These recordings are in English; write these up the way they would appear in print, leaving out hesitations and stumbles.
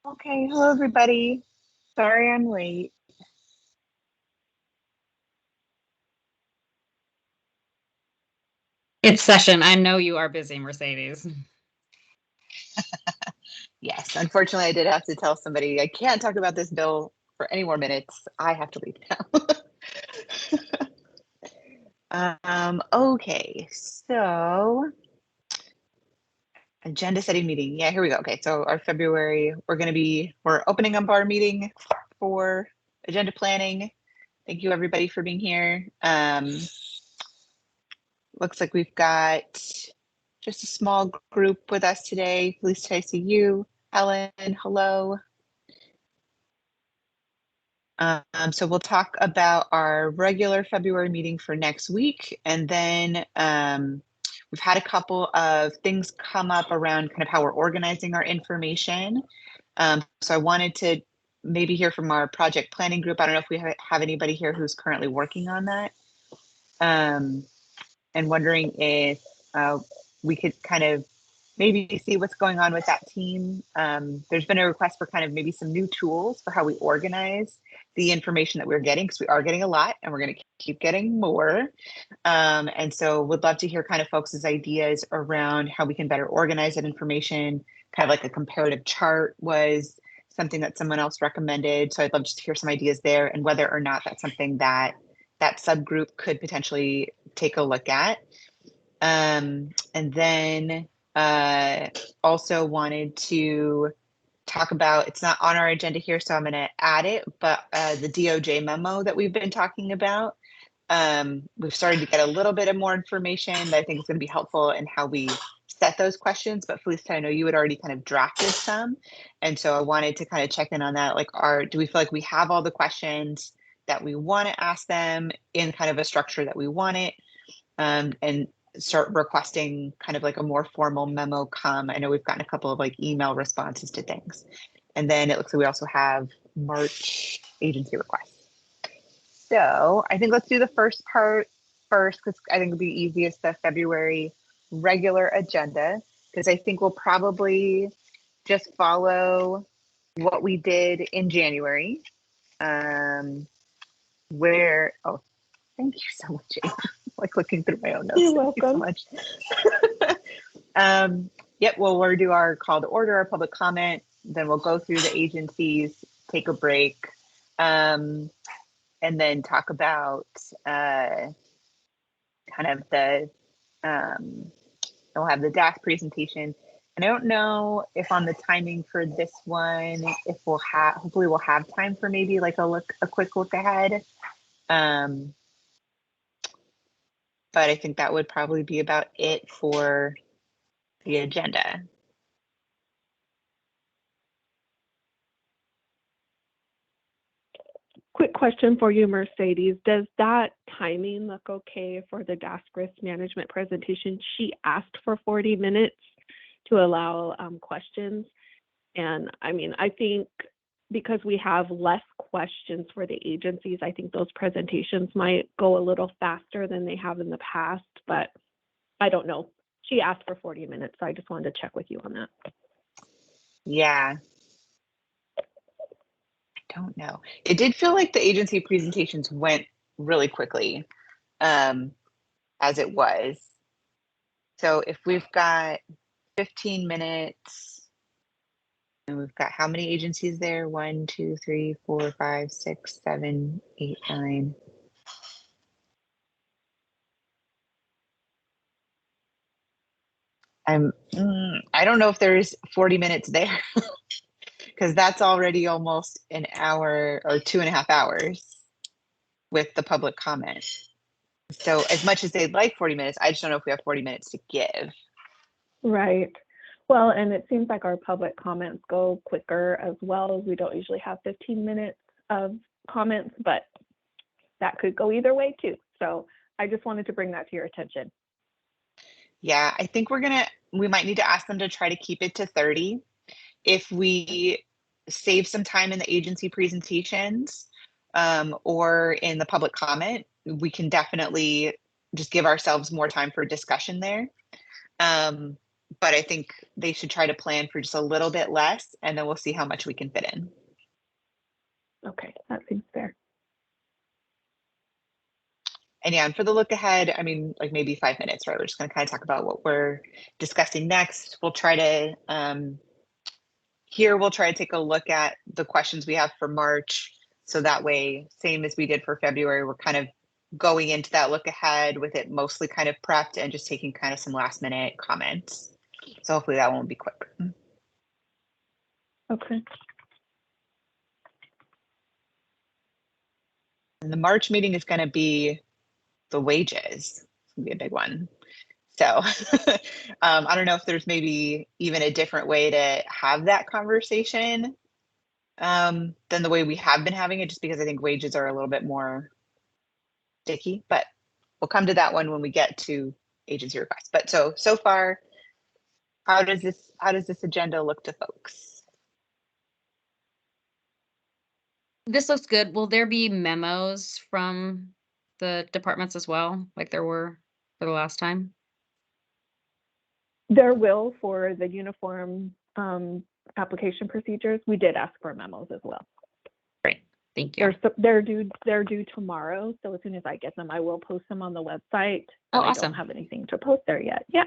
Okay, hello everybody. Sorry I'm late. It's session. I know you are busy, Mercedes. Yes, unfortunately I did have to tell somebody I can't talk about this bill for any more minutes. I have to leave now. Okay, so agenda setting meeting. Yeah, here we go. Okay, so our February, we're opening up our meeting for agenda planning. Thank you everybody for being here. Looks like we've got just a small group with us today. Lisa, I see you. Ellen, hello. So we'll talk about our regular February meeting for next week. And then we've had a couple of things come up around kind of how we're organizing our information. So I wanted to maybe hear from our project planning group. I don't know if we have anybody here who's currently working on that. And wondering if we could kind of maybe see what's going on with that team. There's been a request for kind of maybe some new tools for how we organize the information that we're getting, because we are getting a lot and we're going to keep getting more. And so would love to hear kind of folks' ideas around how we can better organize that information. Kind of like a comparative chart was something that someone else recommended. So I'd love just to hear some ideas there, and whether or not that's something that that subgroup could potentially take a look at. And then also wanted to talk about, it's not on our agenda here, so I'm going to add it, but the DOJ memo that we've been talking about. We've started to get a little bit of more information that I think is going to be helpful in how we set those questions. But Felicia, I know you had already kind of drafted some. And so I wanted to kind of check in on that. Like, do we feel like we have all the questions that we want to ask them in kind of a structure that we want it? And start requesting kind of like a more formal memo come. I know we've gotten a couple of like email responses to things. And then it looks like we also have March agency requests. So I think let's do the first part first, because I think it'll be easiest, the February regular agenda, because I think we'll probably just follow what we did in January. Where, oh, thank you so much, Amy. Like looking through my own notes. You're Thank you so welcome. much. Yep, well, we'll do our call to order, our public comment, then we'll go through the agencies, take a break, and then talk about kind of we'll have the DAS presentation. And I don't know if on the timing for this one, if we'll have, hopefully we'll have time for maybe like a quick look ahead. But I think that would probably be about it for the agenda. Quick question for you, Mercedes. Does that timing look okay for the DASC risk management presentation? She asked for 40 minutes to allow questions. And I mean, I think because we have less questions for the agencies, I think those presentations might go a little faster than they have in the past, but I don't know. She asked for 40 minutes, so I just wanted to check with you on that. Yeah. I don't know. It did feel like the agency presentations went really quickly, as it was. So if we've got 15 minutes, and we've got how many agencies there? 1, 2, 3, 4, 5, 6, 7, 8, 9. I don't know if there's 40 minutes there, because that's already almost an hour or 2.5 hours with the public comment. So as much as they'd like 40 minutes, I just don't know if we have 40 minutes to give. Right. Well, and it seems like our public comments go quicker as well. We don't usually have 15 minutes of comments, but that could go either way too. So I just wanted to bring that to your attention. Yeah, I think we might need to ask them to try to keep it to 30. If we save some time in the agency presentations or in the public comment, we can definitely just give ourselves more time for discussion there. but I think they should try to plan for just a little bit less, and then we'll see how much we can fit in. Okay, that seems fair. And yeah, and for the look ahead, I mean, like maybe 5 minutes, right? We're just going to kind of talk about what we're discussing next. We'll try to, we'll try to take a look at the questions we have for March. So that way, same as we did for February, we're kind of going into that look ahead with it mostly kind of prepped and just taking kind of some last minute comments. So hopefully that won't be quick. Okay. And the March meeting is going to be the wages. It's going to be a big one. So I don't know if there's maybe even a different way to have that conversation than the way we have been having it, just because I think wages are a little bit more sticky, but we'll come to that one when we get to agency requests. But so far, how does this agenda look to folks? This looks good. Will there be memos from the departments as well, like there were for the last time? There will for the uniform application procedures. We did ask for memos as well. Great, thank you. They're due tomorrow. So as soon as I get them, I will post them on the website. Oh, but I awesome. don't have anything to post there yet. Yeah.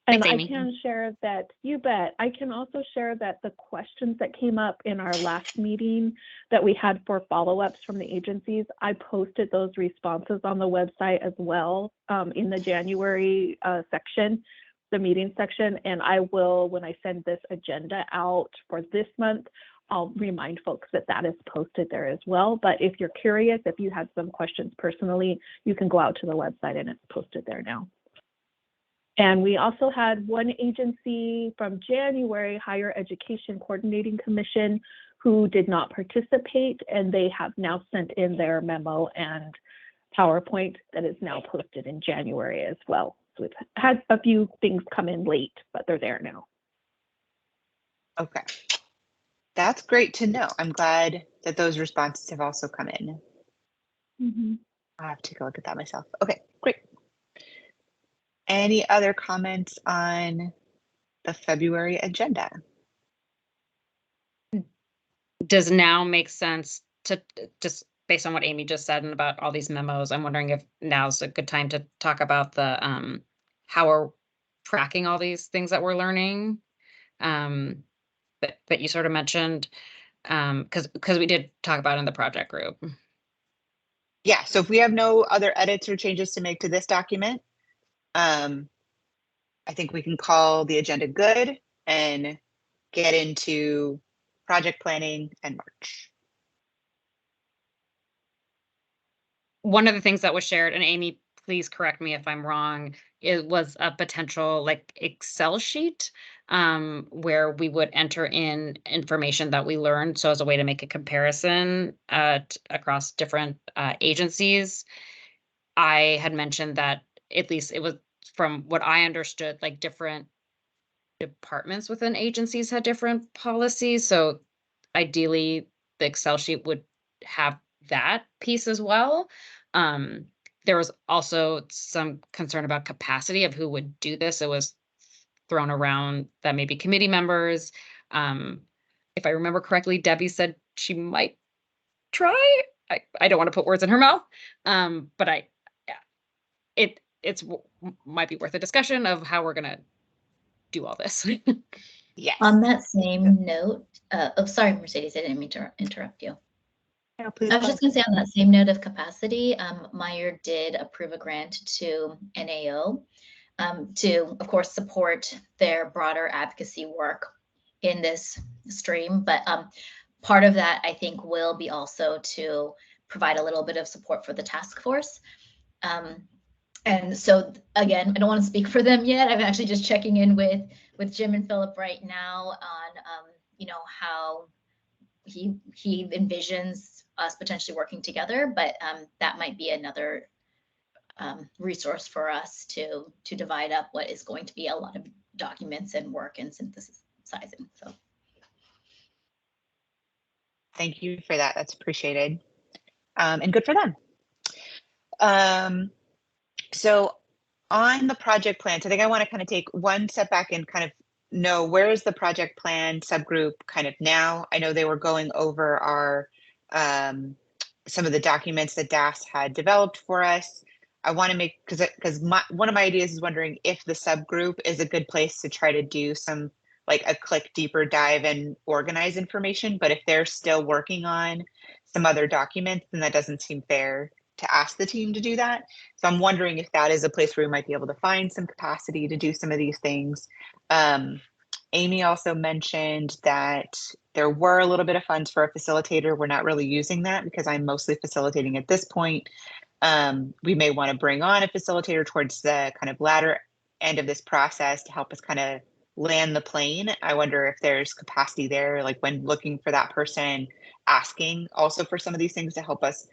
And Thanks, Amy. I can share that, you bet. I can also share that the questions that came up in our last meeting that we had for follow-ups from the agencies, I posted those responses on the website as well in the January section, the meeting section. And I will, when I send this agenda out for this month, I'll remind folks that that is posted there as well. But if you're curious, if you had some questions personally, you can go out to the website and it's posted there now. And we also had one agency from January, Higher Education Coordinating Commission, who did not participate, and they have now sent in their memo and PowerPoint that is now posted in January as well. So we've had a few things come in late, but they're there now. Okay, that's great to know. I'm glad that those responses have also come in. Mm-hmm. I'll have to take a look at that myself. Okay, great. Any other comments on the February agenda? Does now make sense to just based on what Amy just said and about all these memos? I'm wondering if now's a good time to talk about the how we're tracking all these things that we're learning. But you sort of mentioned because we did talk about it in the project group. Yeah, so if we have no other edits or changes to make to this document, I think we can call the agenda good and get into project planning and March. One of the things that was shared, and Amy, please correct me if I'm wrong, it was a potential like Excel sheet where we would enter in information that we learned. So as a way to make a comparison across different agencies, I had mentioned that at least it was from what I understood, like different departments within agencies had different policies. So ideally, the Excel sheet would have that piece as well. Um, there was also some concern about capacity of who would do this. It was thrown around that maybe committee members. Um, if I remember correctly, Debbie said she might try. I don't want to put words in her mouth, but it's might be worth a discussion of how we're gonna do all this. Yes. On that same note, oh, sorry, Mercedes, I didn't mean to interrupt you. Yeah, please I was just going to say on that same note of capacity, Meyer did approve a grant to NAO to, of course, support their broader advocacy work in this stream. But part of that, I think, will be also to provide a little bit of support for the task force. And so, again, I don't want to speak for them yet. I'm actually just checking in with Jim and Philip right now on, you know, how he envisions us potentially working together. But that might be another resource for us to divide up what is going to be a lot of documents and work and synthesizing. So, thank you for that. That's appreciated, and good for them. So on the project plans, I think I want to kind of take one step back and kind of know where is the project plan subgroup kind of now. I know they were going over our some of the documents that DAS had developed for us. I want to make, because one of my ideas is wondering if the subgroup is a good place to try to do some like a click deeper dive and organize information. But if they're still working on some other documents, then that doesn't seem fair to ask the team to do that. So I'm wondering if that is a place where we might be able to find some capacity to do some of these things. Amy also mentioned that there were a little bit of funds for a facilitator. We're not really using that because I'm mostly facilitating at this point. We may want to bring on a facilitator towards the kind of latter end of this process to help us kind of land the plane. I wonder if there's capacity there, like when looking for that person, asking also for some of these things to help us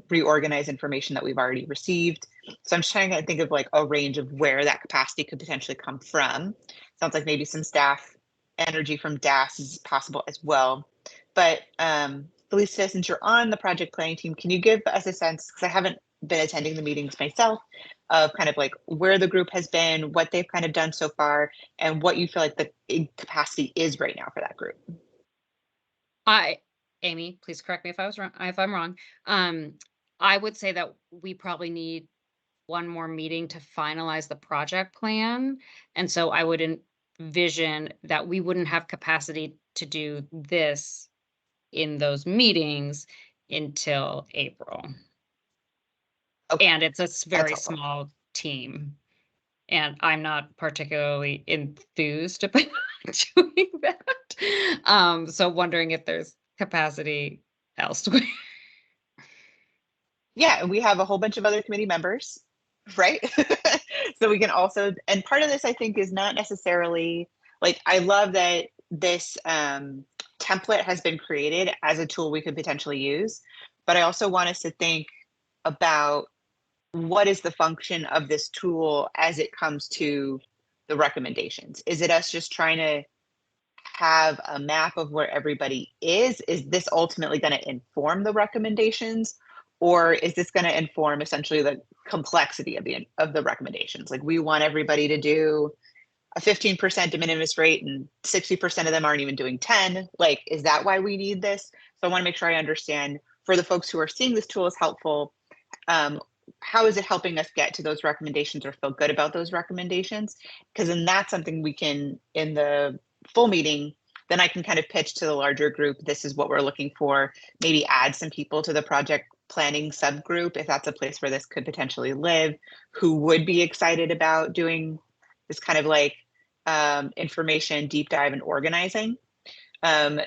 reorganize information that we've already received. So I'm just trying to think of like a range of where that capacity could potentially come from. Sounds like maybe some staff energy from DAS is possible as well. But Felicia, since you're on the project planning team, can you give us a sense, because I haven't been attending the meetings myself, of kind of like where the group has been, what they've kind of done so far, and what you feel like the capacity is right now for that group? Amy, please correct me if I'm wrong. I would say that we probably need one more meeting to finalize the project plan. And so I would envision that we wouldn't have capacity to do this in those meetings until April. Okay, And it's a very helpful. small team. And I'm not particularly enthused about doing that. So wondering if there's capacity elsewhere. Yeah, and we have a whole bunch of other committee members, right? So we can also, and part of this I think is not necessarily like, I love that this template has been created as a tool we could potentially use, but I also want us to think about what is the function of this tool as it comes to the recommendations. Is it us just trying to have a map of where everybody is? Is this ultimately going to inform the recommendations, or is this going to inform essentially the complexity of the recommendations? Like, we want everybody to do a 15% de minimis rate and 60% of them aren't even doing 10. Like, is that why we need this? So I want to make sure I understand, for the folks who are seeing this tool as helpful, how is it helping us get to those recommendations or feel good about those recommendations? Because then that's something we can, in the full meeting, then I can kind of pitch to the larger group, this is what we're looking for, maybe add some people to the project planning subgroup, if that's a place where this could potentially live, who would be excited about doing this kind of like information deep dive and organizing.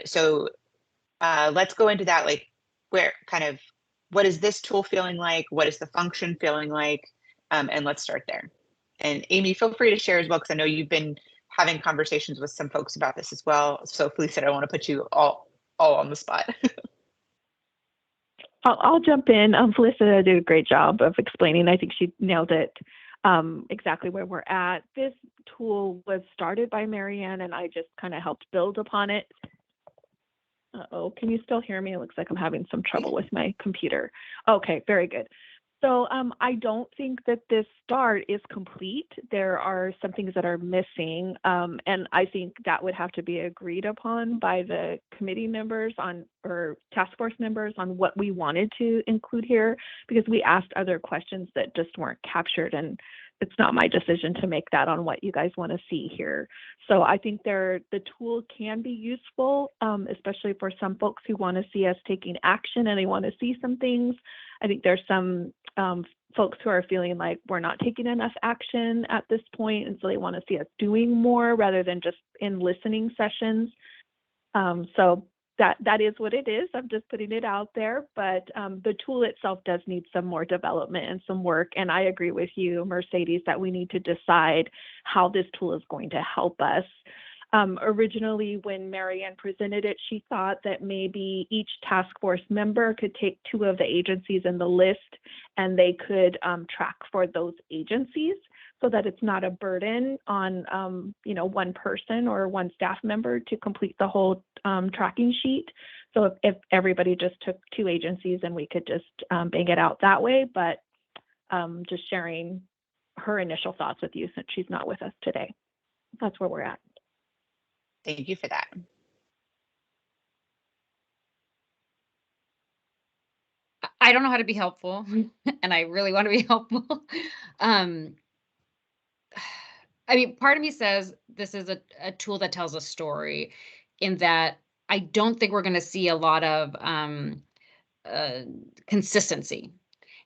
So let's go into that, like where kind of, what is this tool feeling like? What is the function feeling like? And let's start there. And Amy, feel free to share as well, because I know you've been having conversations with some folks about this as well. So Felicia, I don't want to put you all on the spot. I'll jump in. Felicia did a great job of explaining. I think she nailed it exactly where we're at. This tool was started by Marianne, and I just kind of helped build upon it. Uh-oh, can you still hear me? It looks like I'm having some trouble with my computer. Okay, very good. So I don't think that this start is complete. There are some things that are missing, and I think that would have to be agreed upon by the committee members or task force members on what we wanted to include here, because we asked other questions that just weren't captured, and it's not my decision to make that on what you guys want to see here. So I think the tool can be useful, especially for some folks who want to see us taking action and they want to see some things. I think there's some folks who are feeling like we're not taking enough action at this point, and so they want to see us doing more rather than just in listening sessions. So that is what it is. I'm just putting it out there, but the tool itself does need some more development and some work. And I agree with you, Mercedes, that we need to decide how this tool is going to help us. Originally, when Marianne presented it, she thought that maybe each task force member could take 2 of the agencies in the list and they could track for those agencies, so that it's not a burden on one person or one staff member to complete the whole tracking sheet. So if everybody just took 2 agencies, and we could just bang it out that way, but just sharing her initial thoughts with you since she's not with us today. That's where we're at. Thank you for that. I don't know how to be helpful, and I really want to be helpful. um, I mean, part of me says this is a tool that tells a story, in that I don't think we're going to see a lot of uh, consistency,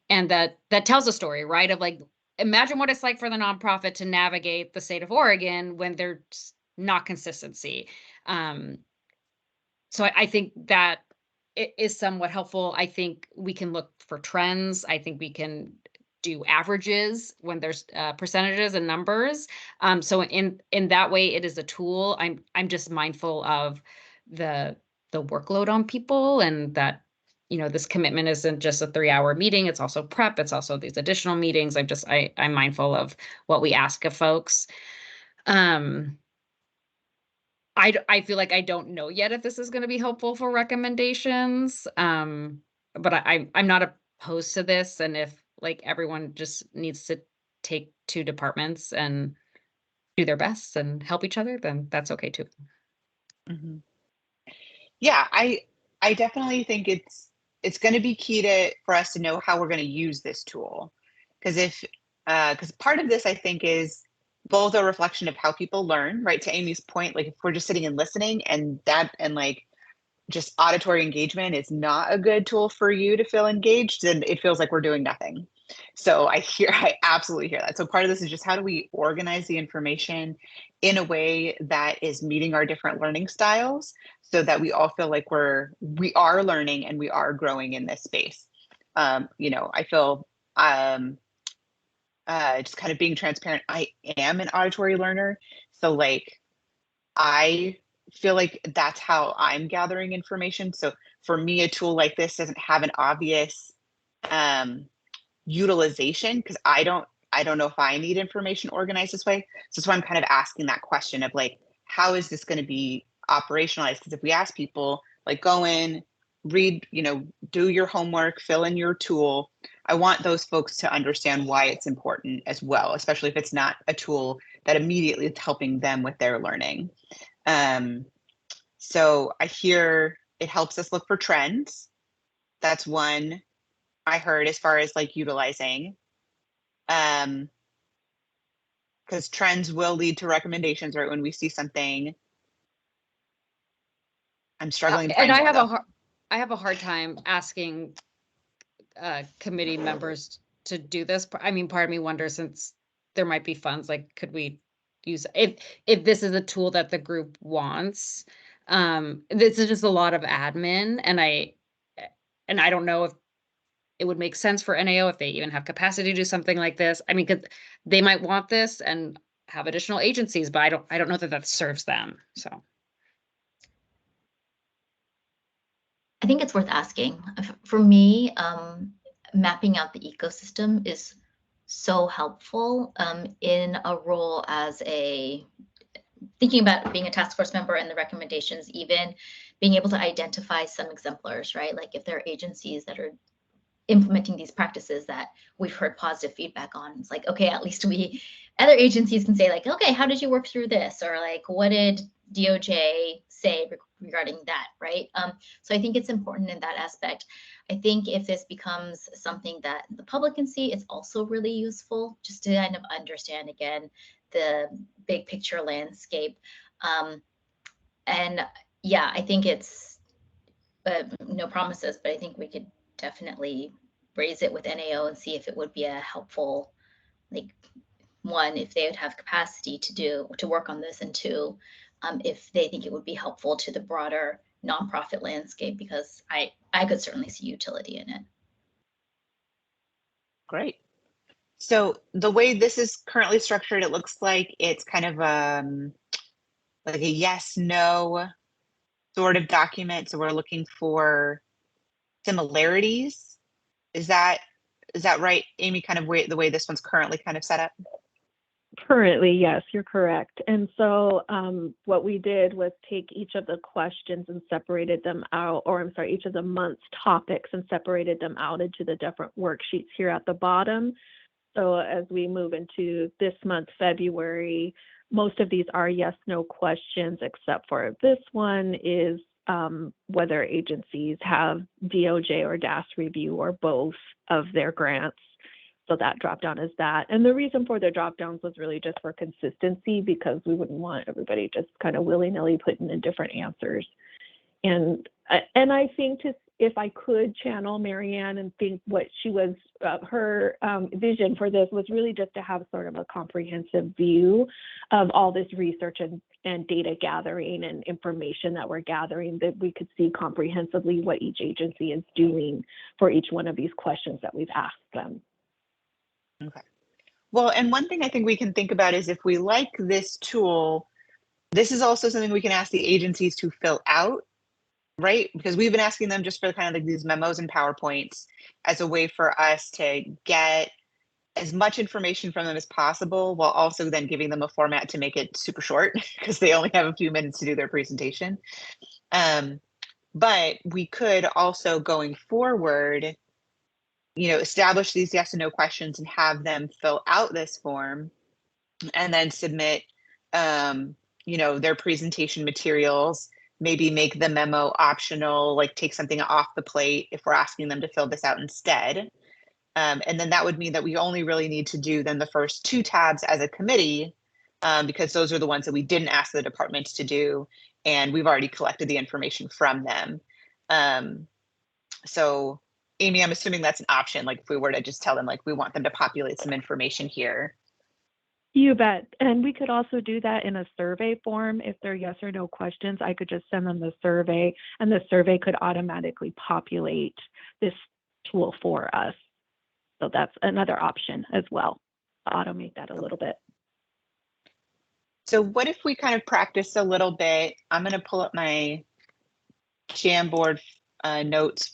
and that tells a story, right? Of like, imagine what it's like for the nonprofit to navigate the state of Oregon when there's not consistency. Um, so I think that it is somewhat helpful. I think we can look for trends. I think we can do averages when there's percentages and numbers. So in that way, it is a tool. I'm just mindful of the workload on people, and that, you know, this commitment isn't just a 3-hour meeting. It's also prep. It's also these additional meetings. I'm mindful of what we ask of folks. I feel like I don't know yet if this is going to be helpful for recommendations. But I'm not opposed to this. And if like everyone just needs to take 2 departments and do their best and help each other, then that's okay too. Mhm. Yeah, I definitely think it's going to be key for us to know how we're going to use this tool, because because part of this I think is both a reflection of how people learn, right? To Amy's point, like if we're just sitting and listening, and like just auditory engagement is not a good tool for you to feel engaged, then it feels like we're doing nothing. So I absolutely hear that. So part of this is just how do we organize the information in a way that is meeting our different learning styles, so that we all feel like we are learning and we are growing in this space. I feel just kind of being transparent. I am an auditory learner, so like I feel like that's how I'm gathering information. So for me, a tool like this doesn't have an obvious um, utilization, because I don't know if I need information organized this way. So that's why I'm kind of asking that question of like, how is this going to be operationalized? Because if we ask people like, go in, read, do your homework, fill in your tool, I want those folks to understand why it's important as well, especially if it's not a tool that immediately is helping them with their learning. So I hear it helps us look for trends. That's one I heard as far as like utilizing. Because trends will lead to recommendations, right? When we see something, I'm struggling to And find more though. I have a hard time asking committee members to do this. I mean, part of me wonders, since there might be funds, like, could we use, if this is a tool that the group wants? This is just a lot of admin, and I don't know if it would make sense for NAO if they even have capacity to do something like this. I mean, 'cause they might want this and have additional agencies, but I don't know that serves them. So I think it's worth asking. For me, mapping out the ecosystem is so helpful in a role as thinking about being a task force member and the recommendations, even being able to identify some exemplars, right? Like if there are agencies that are implementing these practices that we've heard positive feedback on, it's like, okay, at least other agencies can say like, okay, how did you work through this? Or like, what did DOJ say regarding that, right? So I think it's important in that aspect. I think if this becomes something that the public can see, it's also really useful just to kind of understand, again, the big picture landscape. And yeah, I think it's no promises, but I think we could definitely raise it with NAO and see if it would be a helpful, like, one, if they would have capacity to work on this, and two, if they think it would be helpful to the broader nonprofit landscape, because I could certainly see utility in it. Great. So the way this is currently structured, it looks like it's kind of like a yes, no sort of document. So we're looking for similarities. Is that right, Amy? Kind of the way this one's currently kind of set up? Currently, yes, you're correct. And so what we did was take each of the questions and separated them out, or I'm sorry, each of the month's topics and separated them out into the different worksheets here at the bottom. So as we move into this month, February, most of these are yes, no questions, except for this one is whether agencies have DOJ or DAS review or both of their grants. So that drop down is that. And the reason for the drop downs was really just for consistency, because we wouldn't want everybody just kind of willy-nilly putting in different answers. And I think if I could channel Marianne and think what she was, her vision for this was really just to have sort of a comprehensive view of all this research and data gathering and information that we're gathering, that we could see comprehensively what each agency is doing for each one of these questions that we've asked them. Okay. Well, and one thing I think we can think about is if we like this tool, this is also something we can ask the agencies to fill out, right? Because we've been asking them just for kind of like these memos and PowerPoints as a way for us to get as much information from them as possible, while also then giving them a format to make it super short because they only have a few minutes to do their presentation. But we could also, going forward, establish these yes and no questions and have them fill out this form and then submit, their presentation materials, maybe make the memo optional, like take something off the plate if we're asking them to fill this out instead. And then that would mean that we only really need to do then the first 2 tabs as a committee, because those are the ones that we didn't ask the departments to do, and we've already collected the information from them. So Amy, I'm assuming that's an option. Like if we were to just tell them, like, we want them to populate some information here. You bet. And we could also do that in a survey form. If they're yes or no questions, I could just send them the survey, and the survey could automatically populate this tool for us. So that's another option as well, to automate that a little bit. So what if we kind of practice a little bit? I'm going to pull up my Jamboard notes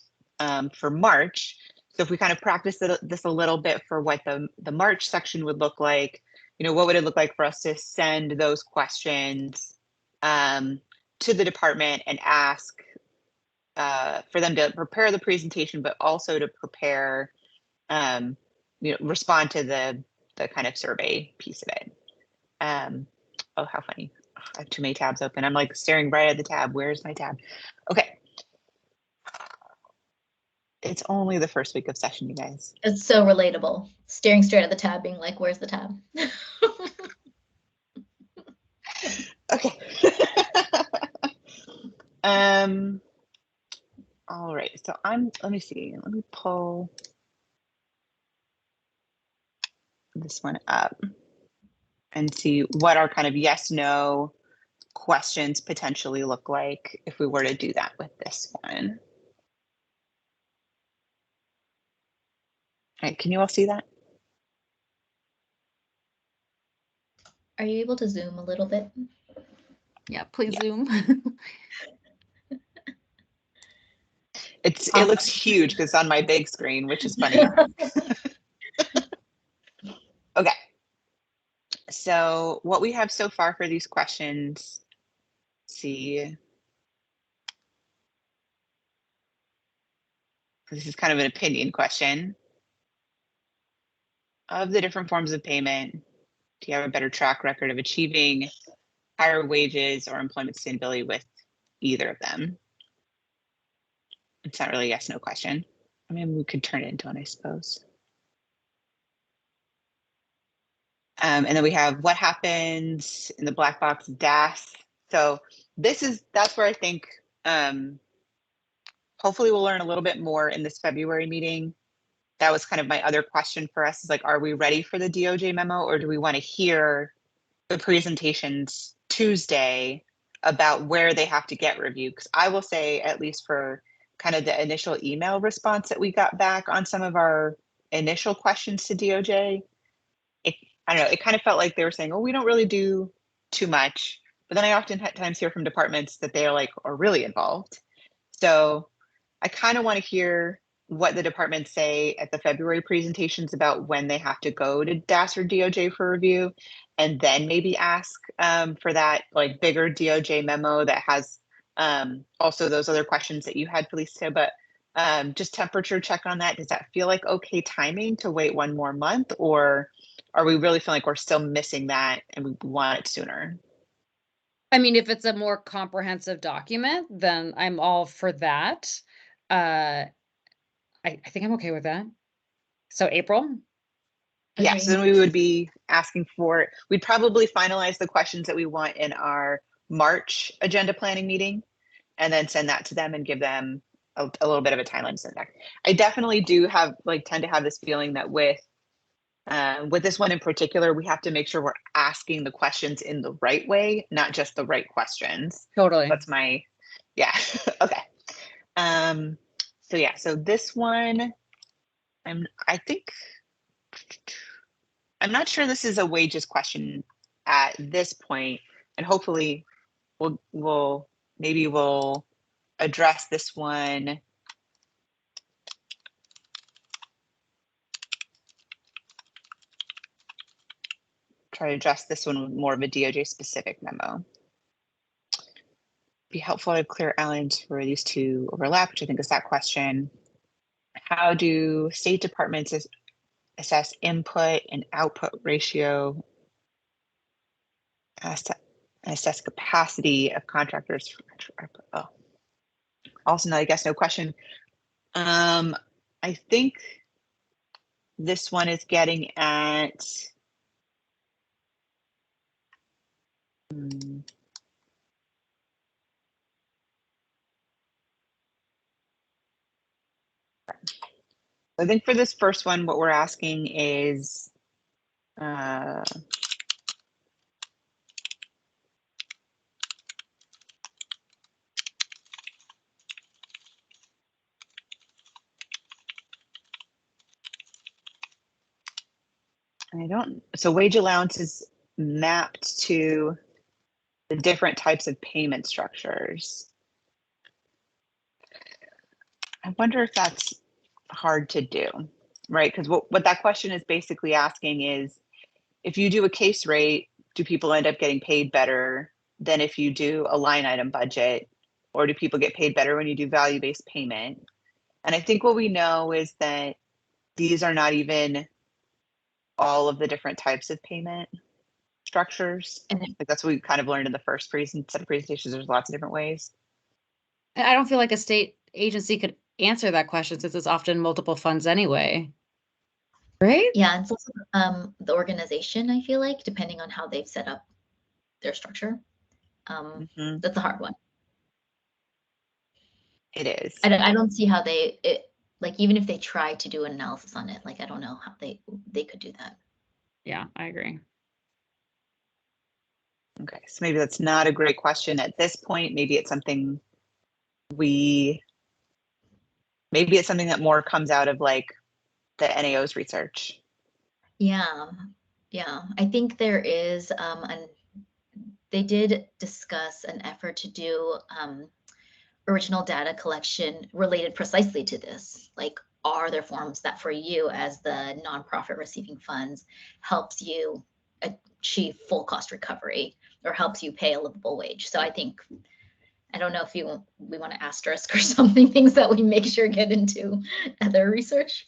for March. So if we kind of practice this a little bit for what the March section would look like, what would it look like for us to send those questions to the department and ask for them to prepare the presentation, but also to prepare, respond to the kind of survey piece of it. Oh, how funny. I have too many tabs open. I'm like staring right at the tab. Where's my tab? Okay. It's only the first week of session, you guys. It's so relatable. Staring straight at the tab, being like, where's the tab? Okay. All right. So let me see. Let me pull this one up and see what our kind of yes, no questions potentially look like if we were to do that with this one. All right, can you all see that? Are you able to zoom a little bit? Yeah, please zoom. It looks huge because it's on my big screen, which is funny. Okay. So what we have so far for these questions, let's see. This is kind of an opinion question. Of the different forms of payment, do you have a better track record of achieving higher wages or employment sustainability with either of them? It's not really a yes, no question. I mean, we could turn it into one, I suppose. And then we have what happens in the black box DAS. So that's where I think hopefully we'll learn a little bit more in this February meeting. That was kind of my other question for us, is like, are we ready for the DOJ memo, or do we want to hear the presentations Tuesday about where they have to get reviewed? Because I will say, at least for kind of the initial email response that we got back on some of our initial questions to DOJ, I don't know, it kind of felt like they were saying, oh, we don't really do too much. But then I oftentimes hear from departments that they are really involved. So I kind of want to hear what the departments say at the February presentations about when they have to go to DAS or DOJ for review, and then maybe ask for that like bigger DOJ memo that has also those other questions that you had, Felicia. But just temperature check on that. Does that feel like okay timing to wait one more month, or are we really feeling like we're still missing that and we want it sooner? I mean, if it's a more comprehensive document, then I'm all for that. I think I'm okay with that. So April? Yeah, so then we would be asking for, we'd probably finalize the questions that we want in our March agenda planning meeting, and then send that to them and give them a little bit of a timeline to send back. I definitely do have, like, tend to have this feeling that with this one in particular, we have to make sure we're asking the questions in the right way, not just the right questions. Totally. That's my, yeah, okay. So yeah, so this one, I think, I'm not sure this is a wages question at this point, and hopefully we'll address this one. Try to address this one with more of a DOJ specific memo. Be helpful to have clear outlines for these two overlap, which I think is that question. How do state departments assess input and output ratio, assess capacity of contractors? Oh, also, no, I guess no question. I think this one is getting at I think for this first one, what we're asking is so wage allowance is mapped to the different types of payment structures. I wonder if that's hard to do, right? Because what that question is basically asking is, if you do a case rate, do people end up getting paid better than if you do a line item budget? Or do people get paid better when you do value-based payment? And I think what we know is that these are not even all of the different types of payment structures. Like that's what we kind of learned in the first set of presentations. There's lots of different ways. I don't feel like a state agency could answer that question since it's often multiple funds anyway. Right? Yeah, it's also the organization, I feel like, depending on how they've set up their structure. That's a hard one. It is. I don't see how like, even if they tried to do an analysis on it, like, I don't know how they could do that. Yeah, I agree. Okay, so maybe that's not a great question at this point. Maybe it's something that more comes out of like the NAO's research. Yeah, I think there is they did discuss an effort to do original data collection related precisely to this. Like, are there forms that for you as the nonprofit receiving funds helps you achieve full cost recovery or helps you pay a livable wage? So I think, I don't know if we want to asterisk or something, things that we make sure get into other research.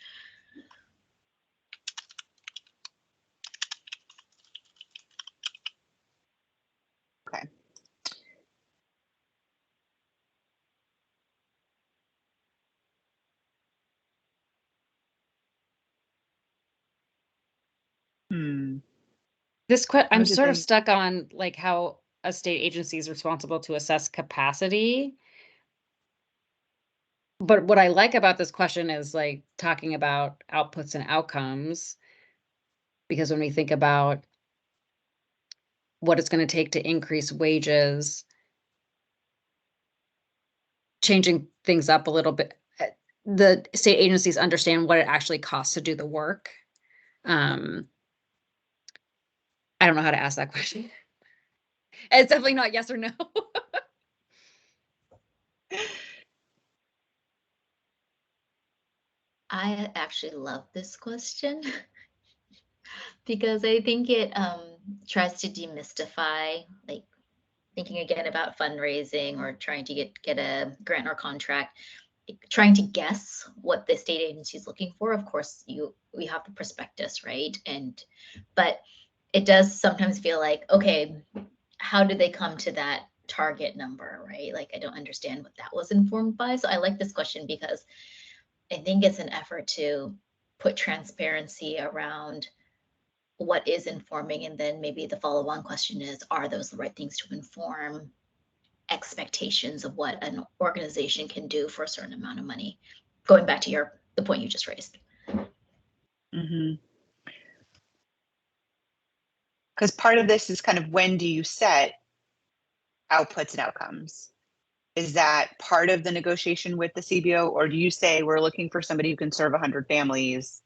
Okay. I'm sort of stuck on like how a state agency is responsible to assess capacity. But what I like about this question is like talking about outputs and outcomes, because when we think about what it's going to take to increase wages, changing things up a little bit, the state agencies understand what it actually costs to do the work. I don't know how to ask that question. It's definitely not yes or no. I actually love this question because I think it tries to demystify, like, thinking again about fundraising or trying to get a grant or contract. trying to guess what the state agency is looking for. Of course, we have the prospectus, right? But it does sometimes feel like, okay, how did they come to that target number, right? Like, I don't understand what that was informed by. So I like this question because I think it's an effort to put transparency around what is informing, and then maybe the follow-on question is, are those the right things to inform expectations of what an organization can do for a certain amount of money? Going back to the point you just raised. Mm-hmm. Because part of this is kind of, when do you set outputs and outcomes? Is that part of the negotiation with the CBO, or do you say we're looking for somebody who can serve 100 families?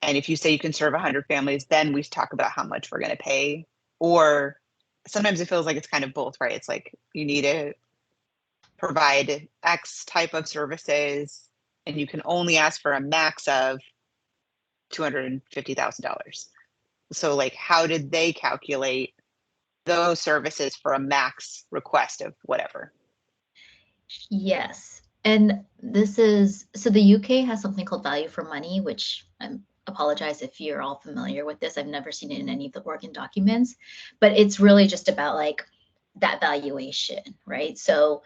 And if you say you can serve 100 families, then we talk about how much we're going to pay. Or sometimes it feels like it's kind of both, right? It's like you need to provide X type of services, and you can only ask for a max of $250,000. So like, how did they calculate those services for a max request of whatever? Yes. And this is, so the UK has something called value for money, which I apologize if you're all familiar with this. I've never seen it in any of the Oregon documents, but it's really just about like that valuation, right? So,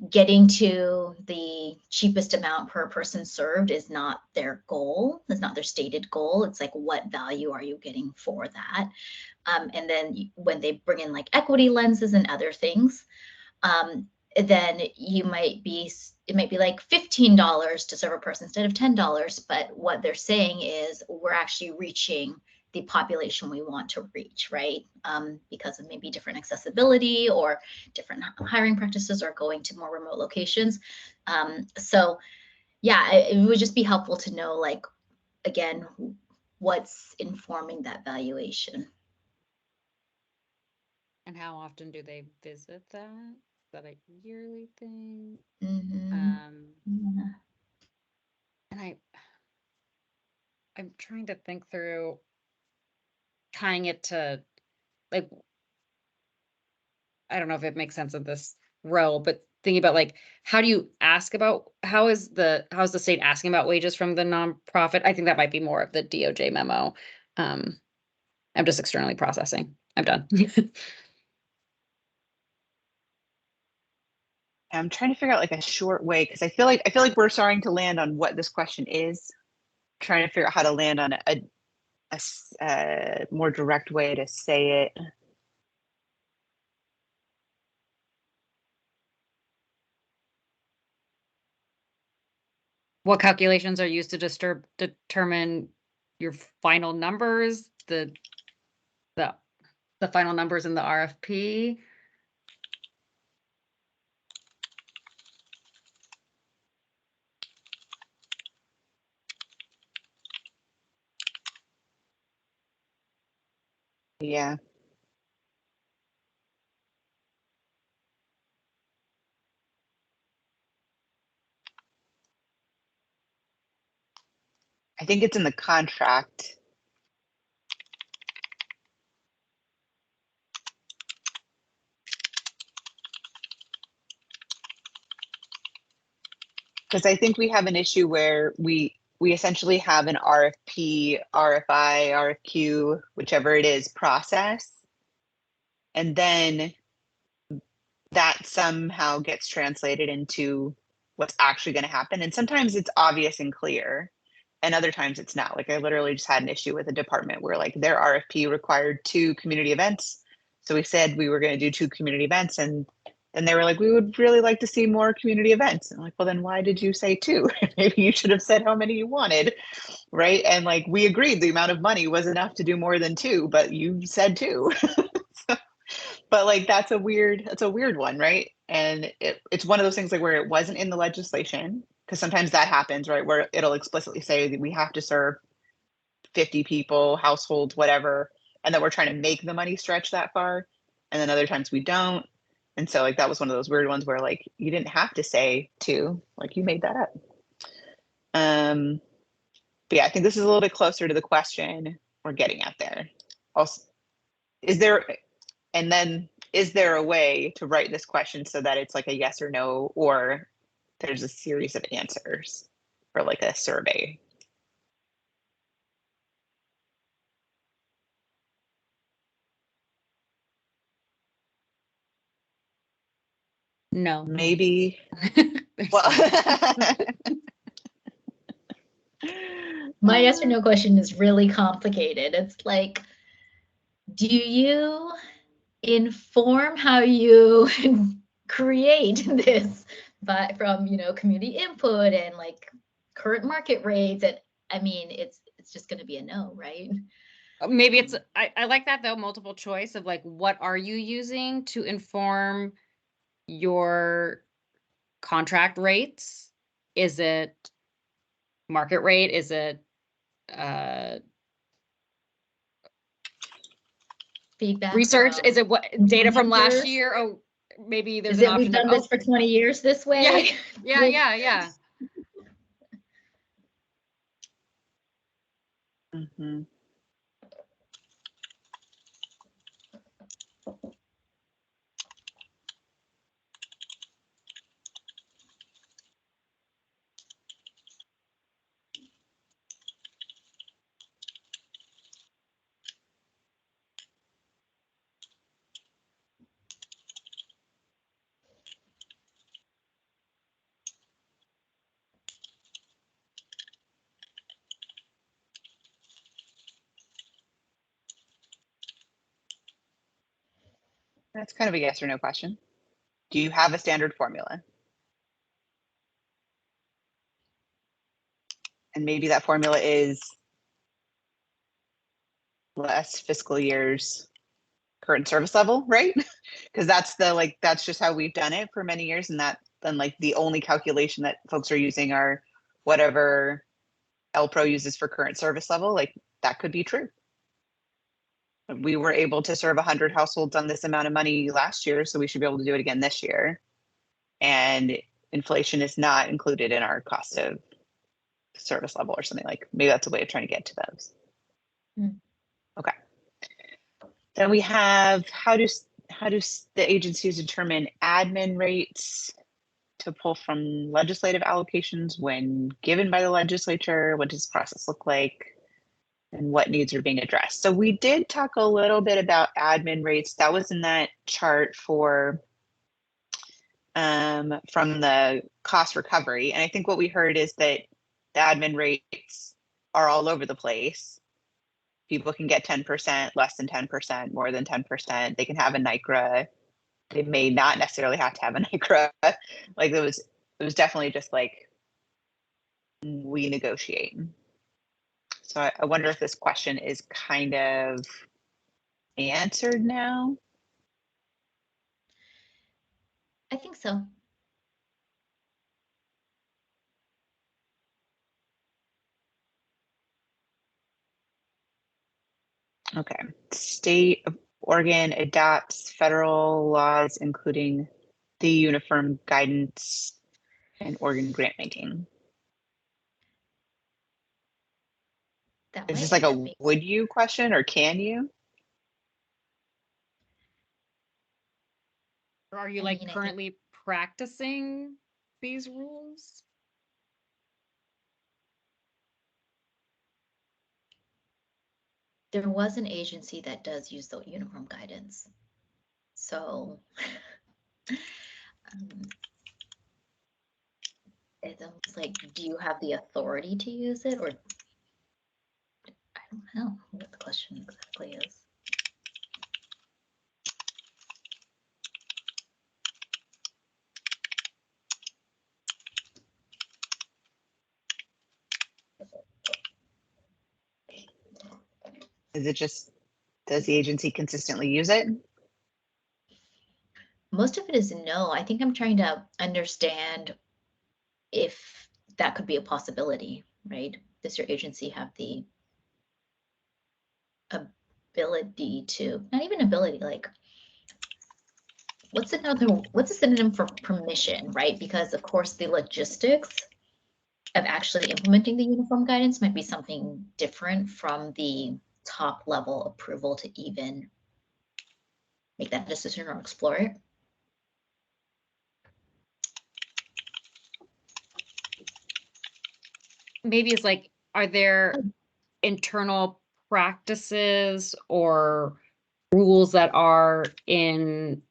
getting to the cheapest amount per person served is not their goal. It's not their stated goal. It's like, what value are you getting for that? And then when they bring in like equity lenses and other things, then it might be like $15 to serve a person instead of $10. But what they're saying is, we're actually reaching the population we want to reach, right? Because of maybe different accessibility or different hiring practices, or going to more remote locations. So yeah, it would just be helpful to know, like, again, what's informing that valuation. And how often do they visit that? Is that a yearly thing? Yeah. And I'm trying to think through tying it to, like, I don't know if it makes sense in this row, but thinking about, like, how do you ask about, how is the state asking about wages from the nonprofit? I think that might be more of the DOJ memo. I'm just externally processing. I'm done. I'm trying to figure out like a short way, because I feel like we're starting to land on what this question is. Trying to figure out how to land on a more direct way to say it. What calculations are used to determine your final numbers, the final numbers in the RFP? Yeah. I think it's in the contract. Because I think we have an issue where we essentially have an RFP, RFI, RFQ, whichever it is, process. And then that somehow gets translated into what's actually going to happen. And sometimes it's obvious and clear, and other times it's not. Like, I literally just had an issue with a department where like their RFP required 2 community events. So we said we were going to do 2 community events, and then they were like, we would really like to see more community events. And I'm like, well, then why did you say 2? Maybe you should have said how many you wanted, right? And like, we agreed the amount of money was enough to do more than 2, but you said 2. But like, that's a weird one, right? And it's one of those things like where it wasn't in the legislation, because sometimes that happens, right, where it'll explicitly say that we have to serve 50 people, households, whatever, and that we're trying to make the money stretch that far, and then other times we don't. And so like, that was one of those weird ones where like, you didn't have to say 2, like, you made that up. But yeah, I think this is a little bit closer to the question we're getting at there. Also, is there a way to write this question so that it's like a yes or no, or there's a series of answers for like a survey. No. Maybe. There's Well, My yes or no question is really complicated. It's like, do you inform how you create this from, you know, community input and like current market rates? And I mean, it's just going to be a no, right? maybe it's, I like that though, multiple choice of like, what are you using to inform your contract rates? Is it market rate? Is it Feedback research? from Is it what data from last users? year? Oh, maybe there's Is an it we've option of, done this for 20 years this way? yeah. Mhm. That's kind of a yes or no question. Do you have a standard formula? And maybe that formula is less fiscal year's current service level, right? Because that's that's just how we've done it for many years. And that then like the only calculation that folks are using are whatever LPRO uses for current service level. Like that could be true. We were able to serve 100 households on this amount of money last year, so we should be able to do it again this year. And inflation is not included in our cost of service level or something. Like maybe that's a way of trying to get to those. Okay. Then we have how do the agencies determine admin rates to pull from legislative allocations when given by the legislature? What does the process look like? And what needs are being addressed? So we did talk a little bit about admin rates. That was in that chart for from the cost recovery. And I think what we heard is that the admin rates are all over the place. People can get 10%, less than 10%, more than 10%. They can have a NICRA. They may not necessarily have to have a NICRA. Like it was definitely just like we negotiate. So I wonder if this question is kind of answered now. I think so. Okay. State of Oregon adopts federal laws, including the uniform guidance and Oregon grant making. That Is might this like end up a being would you question or can you? Or are you I like mean, I think currently practicing these rules? there was an agency that does use the uniform guidance. So it's almost like, do you have the authority to use it? Or I don't know what the question exactly is. Is it just, does the agency consistently use it? Most of it is no. I think I'm trying to understand if that could be a possibility, right? Does your agency have the ability to, not even ability, like what's a synonym for permission, right? Because of course the logistics of actually implementing the uniform guidance might be something different from the top level approval to even make that decision or explore it. maybe is like, are there internal practices or rules that are in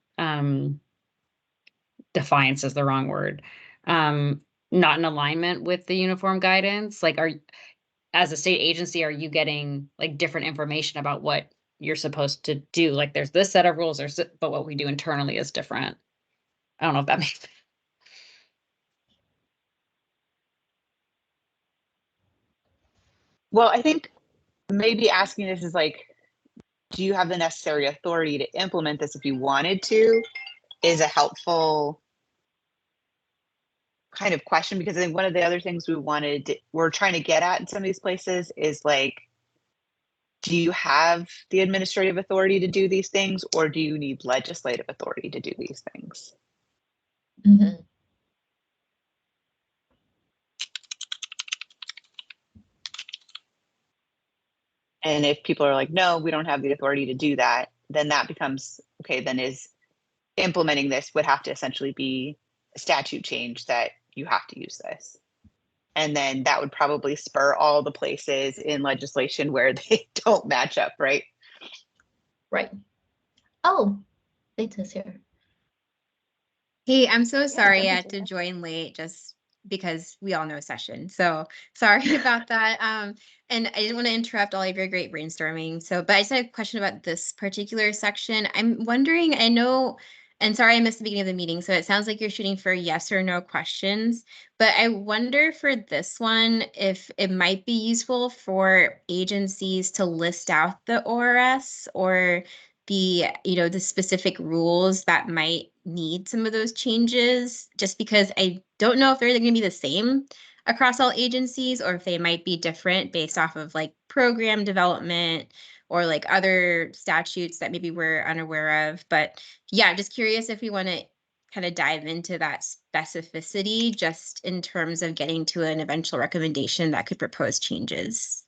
defiance is the wrong word, um, not in alignment with the uniform guidance? Like, as a state agency, are you getting like different information about what you're supposed to do? Like, there's this set of rules, but what we do internally is different. I don't know if that makes sense. Well, I think maybe asking this is like, do you have the necessary authority to implement this if you wanted to, is a helpful kind of question, because I think one of the other things we're trying to get at in some of these places is like, do you have the administrative authority to do these things, or do you need legislative authority to do these things? Mhm. And if people are like, no, we don't have the authority to do that, then that becomes, okay, then is implementing this would have to essentially be a statute change that you have to use this. And then that would probably spur all the places in legislation where they don't match up, right? Right. Oh, Leta's here. Hey, I'm so sorry I jump had into to that. join late just because we all know session. So sorry about that. And I didn't want to interrupt all of your great brainstorming. So, but I just had a question about this particular section. I'm wondering, I know, and sorry I missed the beginning of the meeting. So it sounds like you're shooting for yes or no questions, but I wonder for this one, if it might be useful for agencies to list out the ORS or the specific rules that might need some of those changes, just because I don't know if they're going to be the same across all agencies or if they might be different based off of like program development or like other statutes that maybe we're unaware of. But yeah, just curious if we want to kind of dive into that specificity just in terms of getting to an eventual recommendation that could propose changes.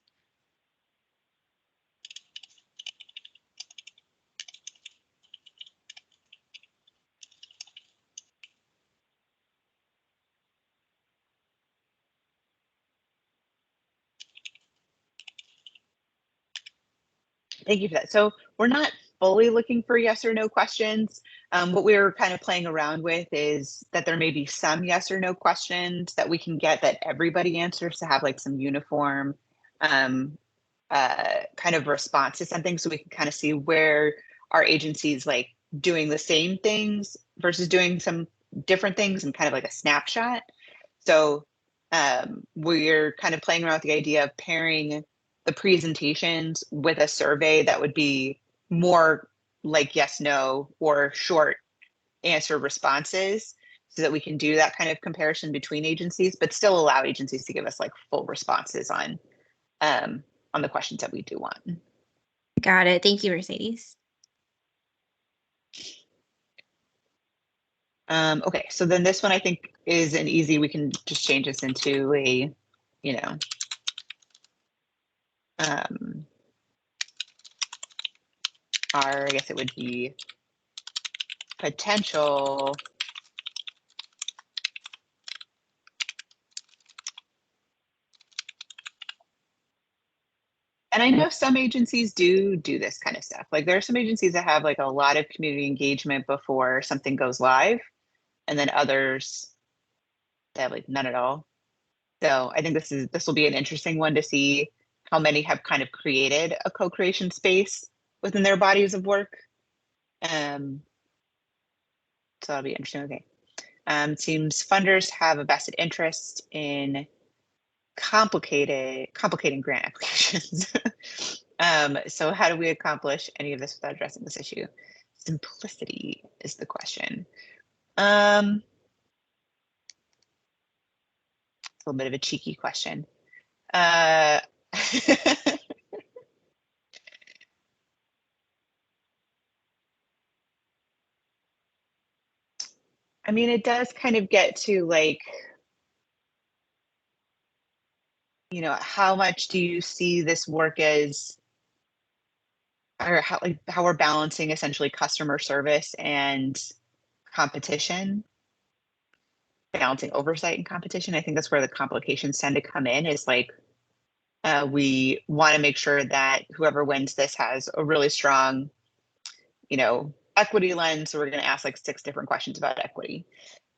Thank you for that. So we're not fully looking for yes or no questions. What we're kind of playing around with is that there may be some yes or no questions that we can get that everybody answers to have like some uniform kind of response to something, so we can kind of see where our agencies like doing the same things versus doing some different things and kind of like a snapshot. So we're kind of playing around with the idea of pairing the presentations with a survey that would be more like yes, no, or short answer responses, so that we can do that kind of comparison between agencies, but still allow agencies to give us like full responses on the questions that we do want. Got it. Thank you, Mercedes. Okay, so then this one I think is an easy, we can just change this into a, I guess it would be potential and I know some agencies do this kind of stuff. Like there are some agencies that have like a lot of community engagement before something goes live, and then others that have like none at all. So I think this will be an interesting one to see how many have kind of created a co-creation space within their bodies of work. So that'll be interesting. Okay. Seems funders have a vested interest in complicating grant applications. So how do we accomplish any of this without addressing this issue? Simplicity is the question. It's a little bit of a cheeky question. I mean, it does kind of get to like, how much do you see this work as, or how we're balancing essentially customer service and competition? balancing oversight and competition. I think that's where the complications tend to come in, is like, we want to make sure that whoever wins this has a really strong, equity lens. So we're going to ask like 6 different questions about equity,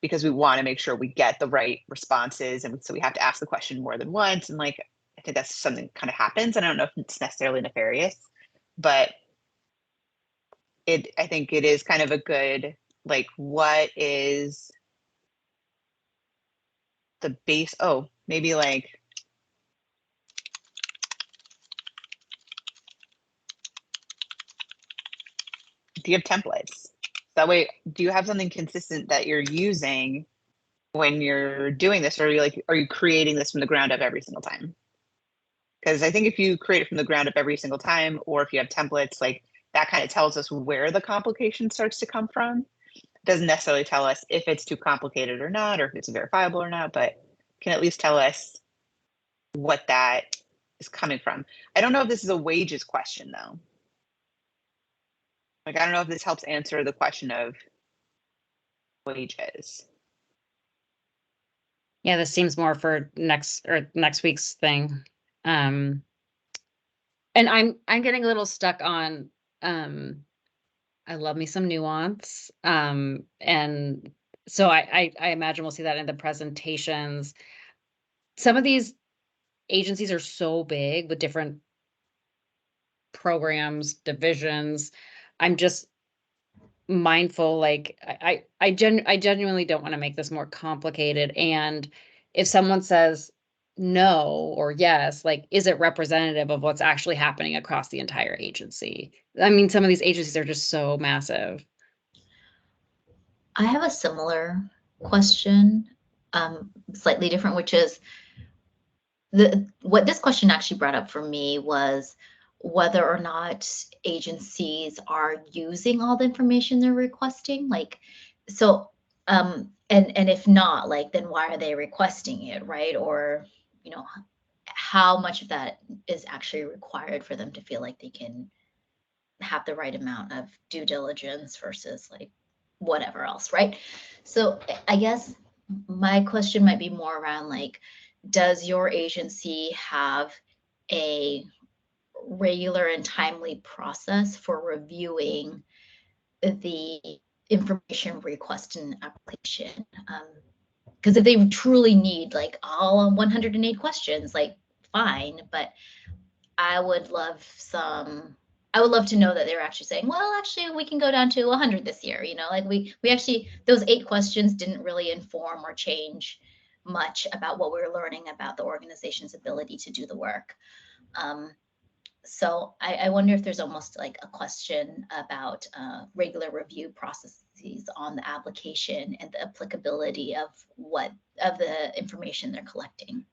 because we want to make sure we get the right responses. And so we have to ask the question more than once. And like, I think that's something that kind of happens. And I don't know if it's necessarily nefarious, but I think it is kind of a good, like, what is the base? Oh, maybe like, do you have templates? That way, do you have something consistent that you're using when you're doing this? Or are you creating this from the ground up every single time? Because I think if you create it from the ground up every single time, or if you have templates, like, that kind of tells us where the complication starts to come from. It doesn't necessarily tell us if it's too complicated or not, or if it's verifiable or not, but can at least tell us what that is coming from. I don't know if this is a wages question though. Like, I don't know if this helps answer the question of wages. Yeah, this seems more for next week's thing. And I'm getting a little stuck on, I love me some nuance. And so I imagine we'll see that in the presentations. Some of these agencies are so big with different programs, divisions. I'm just mindful, like, I genuinely don't want to make this more complicated. And if someone says no or yes, like, is it representative of what's actually happening across the entire agency? I mean, some of these agencies are just so massive. I have a similar question, slightly different, which is what this question actually brought up for me was whether or not agencies are using all the information they're requesting. Like, so, and if not, like, then why are they requesting it, right? Or, how much of that is actually required for them to feel like they can have the right amount of due diligence versus like whatever else, right? So I guess my question might be more around like, does your agency have a regular and timely process for reviewing the information request and application? Because if they truly need like all 108 questions, like, fine, but I would love to know that they're actually saying, well, actually, we can go down to 100 this year. Like we actually, those 8 questions didn't really inform or change much about what we were learning about the organization's ability to do the work. So I wonder if there's almost like a question about regular review processes on the application and the applicability of the information they're collecting.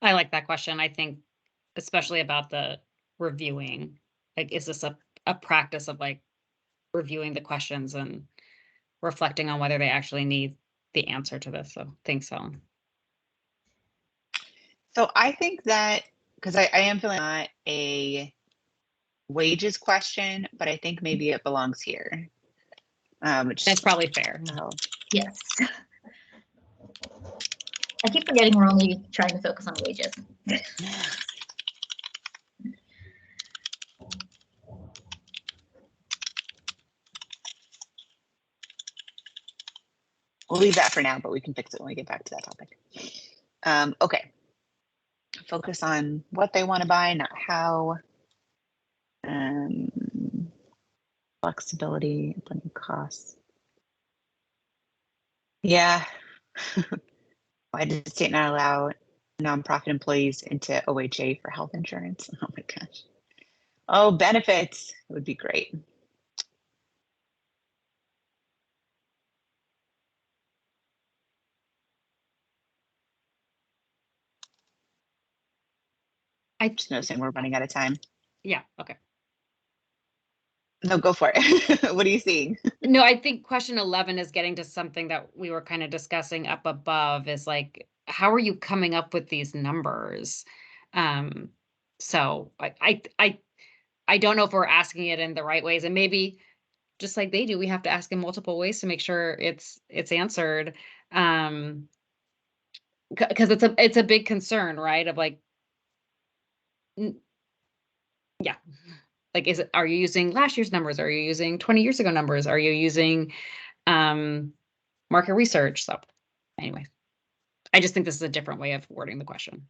I like that question. I think especially about the reviewing, like, is this a practice of like reviewing the questions and reflecting on whether they actually need the answer to this? So thanks, Helen. So I think that, because I am feeling not a wages question, but I think maybe it belongs here. That's probably fair. Yes. I keep forgetting we're only trying to focus on wages. We'll leave that for now, but we can fix it when we get back to that topic. Okay. Focus on what they want to buy, not how. Flexibility, implementing costs. Yeah. Why does the state not allow nonprofit employees into OHA for health insurance? Oh my gosh. Oh, benefits would be great. I'm just noticing we're running out of time. Yeah. Okay. No, go for it. What are you seeing? No, I think question 11 is getting to something that we were kind of discussing up above, is like, how are you coming up with these numbers? So I don't know if we're asking it in the right ways, and maybe just like they do, we have to ask in multiple ways to make sure it's answered. Because it's a big concern, right? Of like, yeah, like, are you using last year's numbers? Are you using 20 years ago numbers? Are you using market research? So anyway, I just think this is a different way of wording the question.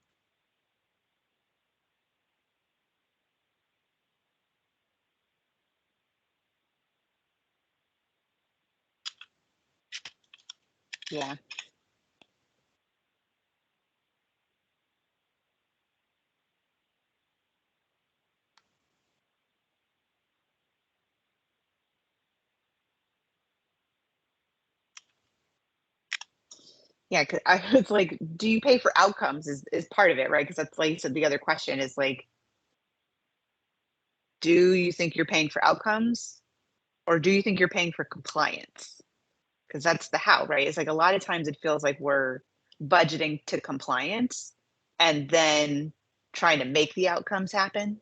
Yeah. Yeah, cause I was like, do you pay for outcomes is part of it, right? Because that's like you said, the other question is like, do you think you're paying for outcomes or do you think you're paying for compliance? Because that's the how, right? It's like a lot of times it feels like we're budgeting to compliance and then trying to make the outcomes happen.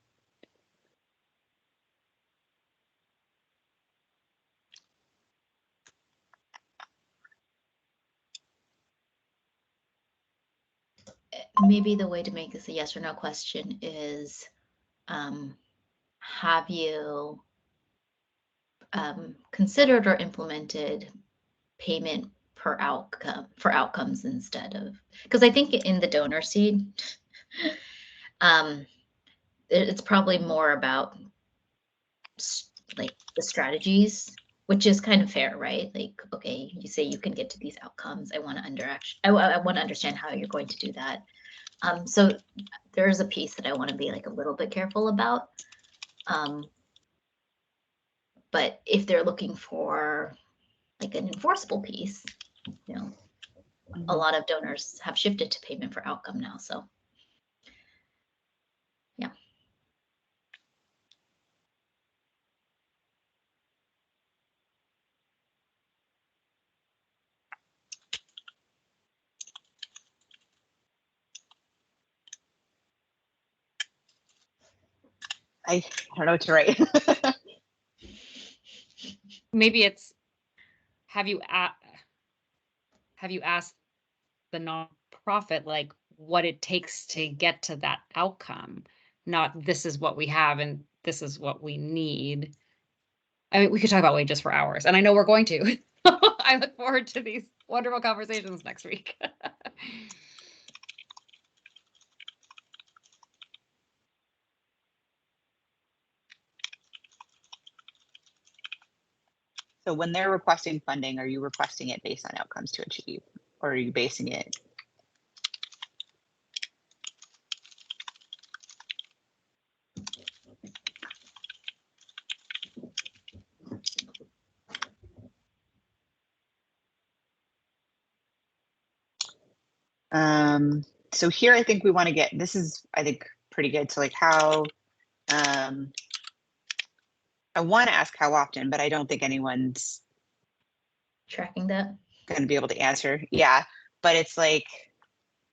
Maybe the way to make this a yes or no question is, have you considered or implemented payment per outcome for outcomes instead of, because I think in the donor seed, it's probably more about like the strategies, which is kind of fair, right? Like, okay, you say you can get to these outcomes. I want to I want to understand how you're going to do that. So there's a piece that I want to be like a little bit careful about. But if they're looking for like an enforceable piece, you know, a lot of donors have shifted to payment for outcome now. So yeah. I don't know what to write. Maybe it's, have you asked the nonprofit like what it takes to get to that outcome, not this is what we have and this is what we need. I mean, we could talk about wages for hours, and I know we're going to. I look forward to these wonderful conversations next week. So when they're requesting funding, are you requesting it based on outcomes to achieve, or are you basing it? So here I think we want to get, this is, I think, pretty good. So like how, I want to ask how often, but I don't think anyone's Tracking that. going to be able to answer. Yeah, but it's like,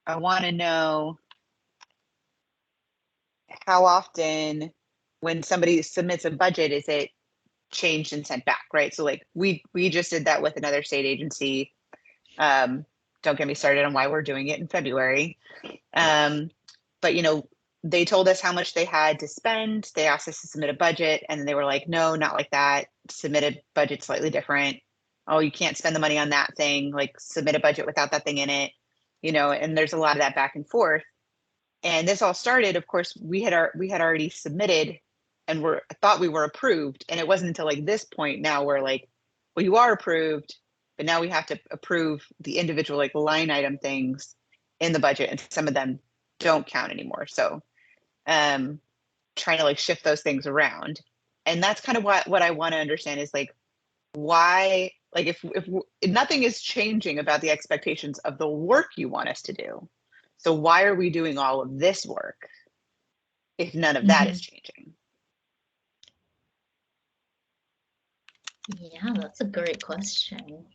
I want to know how often when somebody submits a budget, is it changed and sent back, right? So like we just did that with another state agency. Don't get me started on why we're doing it in February. But you know, they told us how much they had to spend. They asked us to submit a budget, and then they were like, no, not like that. Submit a budget slightly different. Oh, you can't spend the money on that thing. Like submit a budget without that thing in it. You know, and there's a lot of that back and forth. And this all started, of course, we had already submitted and thought we were approved. And it wasn't until like this point now we're like, well, you are approved, but now we have to approve the individual like line item things in the budget, and some of them don't count anymore. So trying to like shift those things around. And that's kind of what I want to understand is like why, like if nothing is changing about the expectations of the work you want us to do, so why are we doing all of this work if none of that is changing? Yeah, that's a great question.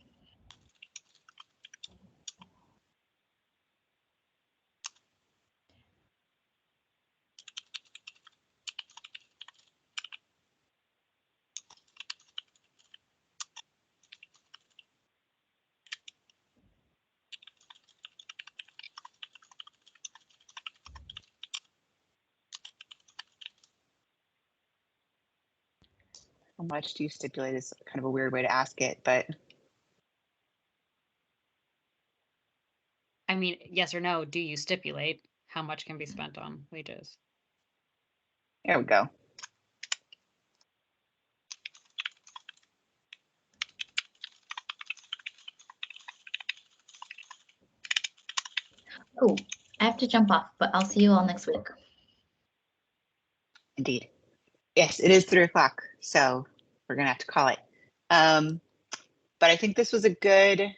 How much do you stipulate is kind of a weird way to ask it, but I mean, yes or no, do you stipulate how much can be spent on wages? there we go. Cool. I have to jump off, but I'll see you all next week. Indeed. Yes, it is 3 o'clock, so we're gonna have to call it. But I think this was a good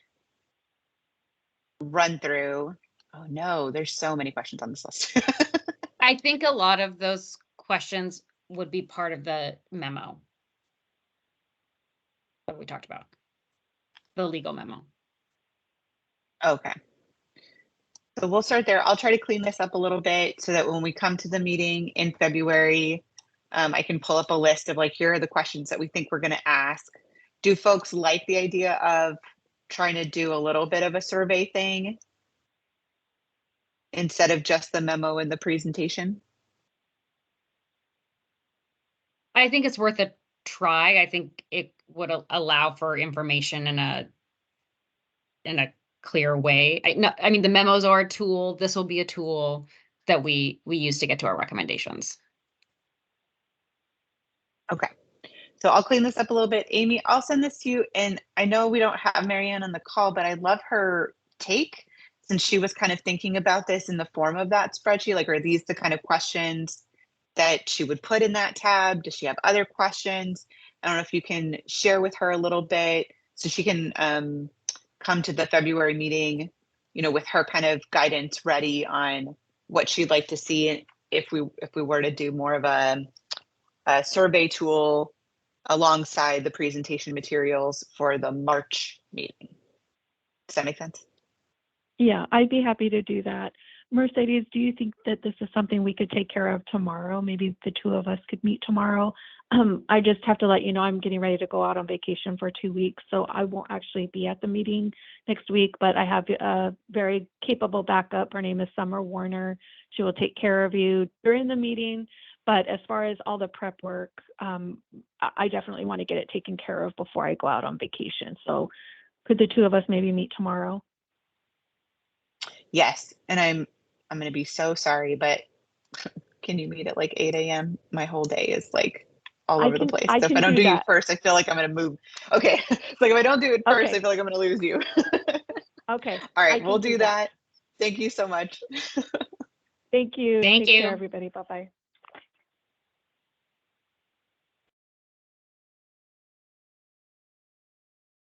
run through. Oh no, there's so many questions on this list. I think a lot of those questions would be part of the memo that we talked about, the legal memo. Okay. So we'll start there. I'll try to clean this up a little bit so that when we come to the meeting in February, I can pull up a list of like, here are the questions that we think we're going to ask. Do folks like the idea of trying to do a little bit of a survey thing instead of just the memo and the presentation? I think it's worth a try. I think it would allow for information in a clear way. I mean, the memos are a tool. This will be a tool that we use to get to our recommendations. Okay. So I'll clean this up a little bit. Amy, I'll send this to you. And I know we don't have Marianne on the call, but I love her take since she was kind of thinking about this in the form of that spreadsheet. Like, are these the kind of questions that she would put in that tab? Does she have other questions? I don't know if you can share with her a little bit so she can come to the February meeting, with her kind of guidance ready on what she'd like to see if we were to do more of a survey tool alongside the presentation materials for the March meeting. Does that make sense? Yeah, I'd be happy to do that. Mercedes, do you think that this is something we could take care of tomorrow? Maybe the two of us could meet tomorrow. I just have to let you know I'm getting ready to go out on vacation for 2 weeks, so I won't actually be at the meeting next week, but I have a very capable backup. Her name is Summer Warner. She will take care of you during the meeting. But as far as all the prep work, I definitely want to get it taken care of before I go out on vacation. So could the two of us maybe meet tomorrow? Yes, and I'm going to be so sorry, but can you meet at like 8 a.m.? My whole day is like all over the place. I So if can I don't do do you that. first, I feel like I'm going to move. Okay. It's like if I don't do it first, Okay. I feel like I'm going to lose you. Okay. All I right, can we'll do do that. that. Thank you so much. Thank you. Thank Take care, you. everybody. Bye-bye.